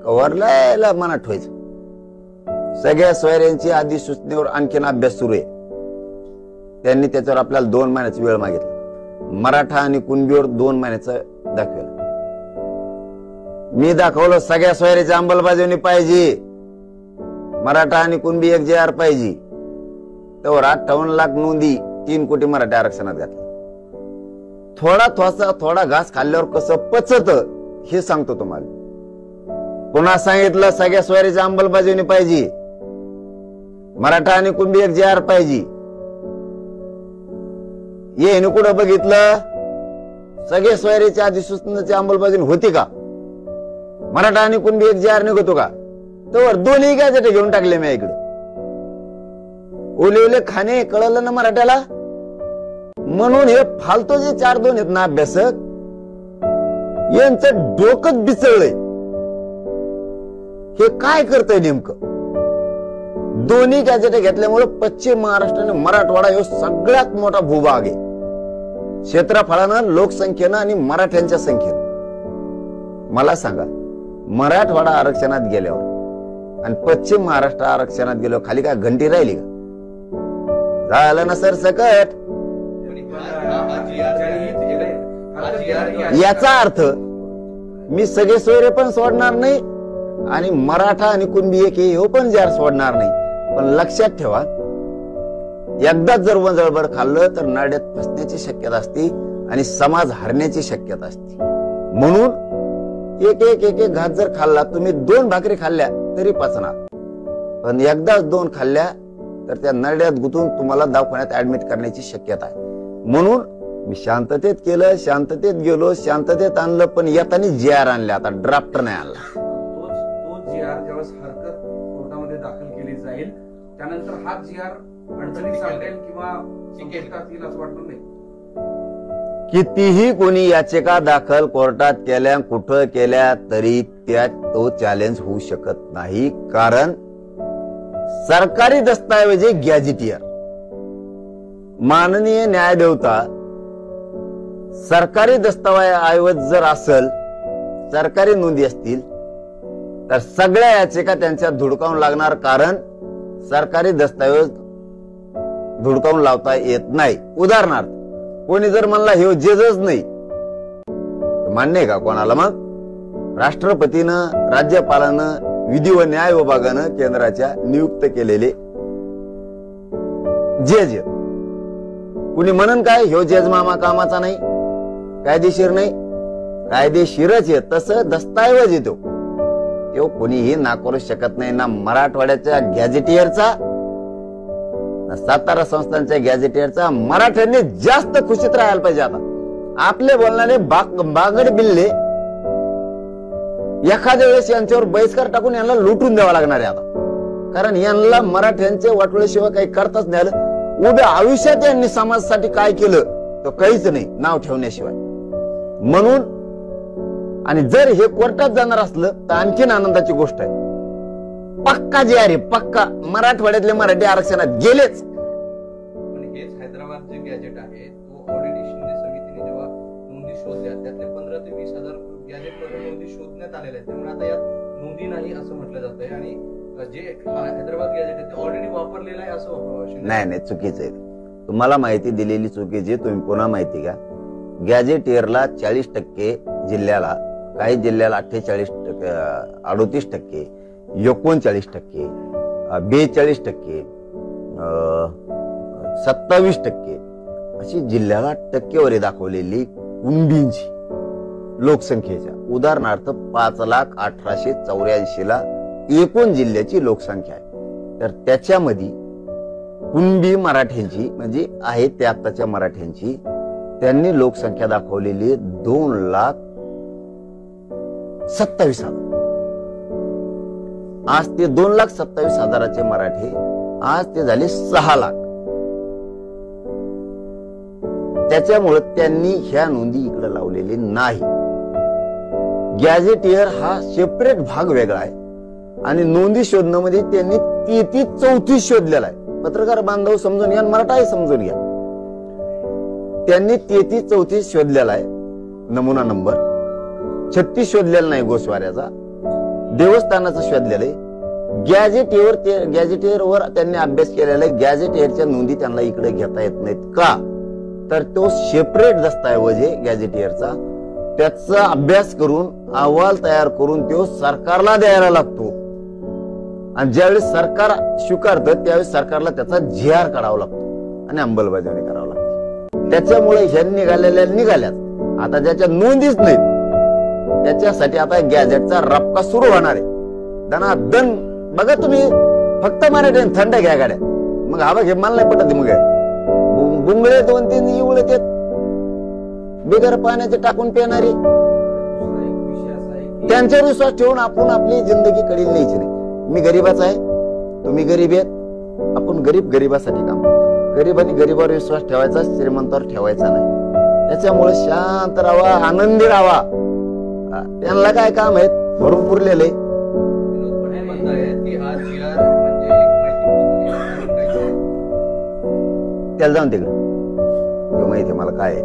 कवरला मनात ठेवायचं. सगळ्या सोयऱ्यांची अधिसूचनेवर आणखीन अभ्यास सुरू आहे. त्यांनी त्याच्यावर आपल्याला 2 महिन्याचा वेळ मागितला. मराठा आणि कुणबीवर 2 महिन्याचं दाखवलं. मी दाखवलं सगळ्या सोयऱ्याची अंमलबजावणी पाहिजे, मराठा आणि कुणबी एक JR पाहिजे. तर 58 लाख नोंदी 3 कोटी मराठी आरक्षणात घातलं. थोडा घास खाल्ल्यावर कसं पचत हे सांगतो तुम्हाला. पुन्हा सांगितलं सगळ्या सोयऱ्याची अंमलबजावणी पाहिजे, मराठा आणि कुणबी एक JR पाहिजे. येणे कुठं बघितलं, सगळे सोयऱ्याची अधिसूचनेची अंमलबजावणी होती का, मराठा आणि कुणबी एक JR निघतो का. तर 2ही गॅजेट घेऊन टाकले मी इकडे. ओले खाणे कळलं ना मराठ्याला. म्हणून हे फालतू जे 4-2 आहेत ना अभ्यासक, यांचं डोकं बिचळलंय. हे काय करतंय नेमकं. 2ही गॅजेट घेतल्यामुळे पश्चिम महाराष्ट्र आणि मराठवाडा हे सगळ्यात मोठा भूभाग आहे, क्षेत्रफळानं, लोकसंख्येनं आणि मराठ्यांच्या संख्येनं. मला सांगा, मराठवाडा आरक्षणात गेल्यावर आणि पश्चिम महाराष्ट्र आरक्षणात गेल्यावर खाली काय घंटी राहिली का. झालं ना सर सकट. याचा अर्थ मी सगळे सोयरे पण सोडणार नाही आणि मराठा आणि कुणबी एक हे पण JR सोडणार नाही. पण लक्षात ठेवा, एकदाच जर वंजळबड खाल्लं तर नाड्यात फसण्याची शक्यता असते आणि समाज हरण्याची शक्यता असते. म्हणून एक घास जर खाल्ला, तुम्ही 2 भाकरी खाल्ल्या तरी पचणार, पण एकदाच 2 खाल्ल्या तर त्या नरड्यात गुंतून तुम्हाला दवाखान्यात ऍडमिट करण्याची शक्यता आहे. म्हणून मी शांततेत केलं, शांततेत गेलो, शांततेत आणलं, पण येताना JR आणले. आता ड्राफ्ट नाही आणला. तो JR ज्यावेळेस हरकत कोर्टामध्ये दाखल केली जाईल त्यानंतर हा JR अडचणी सांगेल किंवा येईल असं वाटत नाही. कितीही कोणी याचिका दाखल कोर्टात केल्या, कुठं केल्या, तरी त्यात तो चॅलेंज होऊ शकत नाही. कारण सरकारी दस्तावेजे गॅजेटियर, माननीय न्यायदेवता, सरकारी दस्तावेज जर असेल, सरकारी नोंदी असतील तर सगळ्या याचिका त्यांच्या धुडकावून लागणार. कारण सरकारी दस्तावेज धुडकावून लावता येत नाही. उदाहरणार्थ, कोणी जर म्हणला हे जेजच नाही, मान्य आहे का कोणाला. मग राष्ट्रपतीनं, राज्यपालानं, विधी व न्याय विभागानं केंद्राच्या नियुक्त केलेले जज, कुणी म्हणन काय ह्यो जज मामा कामाचा नाही, कायदेशीर नाही. कायदेशीरच आहे, तसं दस्तावेज येतो तो कोणीही नाकारू शकत नाही. ना मराठवाड्याच्या गॅजेटियरचा, ना सातारा संस्थांच्या गॅजेटियरचा. मराठ्यांनी जास्त खुशीत राहायला पाहिजे. आता आपले बोलणारे बागड बिल्ले एखाद्या वेळेस यांच्यावर बहिष्कार टाकून यांना लुटून द्यावा लागणार आहे आता. कारण यांना मराठ्यांचे वाटोळ्याशिवाय काही करताच नाही आलं. उद्या आयुष्यात यांनी समाजासाठी काय केलं तर काहीच नाही, नाव ठेवण्याशिवाय. म्हणून आणि जर हे कोर्टात जाणार असलं तर आणखीन आनंदाची गोष्ट आहे. पक्का JR आहे, पक्का मराठवाड्यातले मराठी आरक्षणात गेलेच. पण हेच हैदराबाद जे गॅजेट आहे तो ऑडिट शिंदे समितीने जेव्हा नोंदी शोधल्या त्यातले 15 ते 20 हजार गॅजेट मध्ये नोंदी शोधण्यात आलेल्या आहेत. त्यामुळे आता यात नोंदी नाही असं म्हटलं जात आहे आणि जे हैदराबाद गॅजेट आहे ते ऑलरेडी वापरलेलं आहे असं. नाही, चुकीचं आहे. तुम्हाला माहिती दिलेली चुकीची. तुम्ही पुन्हा माहिती घ्या. गॅजेटियरला 40% जिल्ह्याला, काही जिल्ह्याला 48%, 38%, 39%, 42%, 27% अशी जिल्ह्याला टक्केवारी दाखवलेली कुणबींची लोकसंख्येच्या. उदाहरणार्थ 5,18,84 ला एकूण जिल्ह्याची लोकसंख्या आहे. तर त्याच्यामध्ये कुणबी मराठ्यांची म्हणजे आहे त्या आत्ताच्या मराठ्यांची त्यांनी लोकसंख्या दाखवलेली 2,27,000. आज ते 2,27,000चे मराठे आज ते झाले 6 लाख. त्याच्यामुळे त्यांनी ह्या नोंदी इकडे लावलेले नाही. गॅजेटियर हा सेपरेट भाग वेगळा आहे आणि नोंदी शोधणं मध्ये त्यांनी 33-34 शोधलेला आहे. पत्रकार बांधव समजून घ्या, मराठाही समजून घ्या. त्यांनी 33-34 शोधलेला आहे नमुना नंबर. 36 शोधलेला नाही गोस्वाऱ्याचा. देवस्थानाचं शोधलेलं आहे. गॅजेटिअरवर त्यांनी अभ्यास केलेला आहे. गॅजेटिअरच्या नोंदी त्यांना इकडे घेता येत नाहीत का, तर तो सेपरेट दस्तऐवज आहे गॅजेटिअरचा. त्याचा अभ्यास करून अहवाल तयार करून तो सरकारला द्यायला लागतो आणि ज्यावेळेस सरकार स्वीकारतं त्यावेळेस सरकारला त्याचा GR काढावा लागतो आणि अंमलबजावणी करावी लागते. त्याच्यामुळे ह्या निघाल्यात. आता ज्याच्या नोंदीच नाहीत त्याच्यासाठी आता गॅजेटचा रपका सुरू होणार आहे. दनादन बघा तुम्ही, फक्त मराठी थंड घ्या गाड्या, मग हवा घे, मला नाही पटत. मग बुंगळे 2-3 इवळे ते बिगर पाण्याचे टाकून पिणारी, दुसरा एक विषय असा आहे की त्यांच्यावर विश्वास ठेवून आपण आपली जिंदगी कडील न्यायची नाही. मी गरीबाचा आहे, तुम्ही गरीब आहेत, आपण गरीबासाठी काम करतो. गरीबांनी गरीबावर विश्वास ठेवायचा, श्रीमंतावर ठेवायचा नाही. त्याच्यामुळे शांत राहावा, आनंदी राहावा. त्यांना काय काम आहेत, भरून पुरलेले. विनोद पाटील म्हणतायत की हा GR म्हणजे एक माहिती पुस्तक आहे, काही त्याला जाऊन तिकडे माहिती मला काय आहे.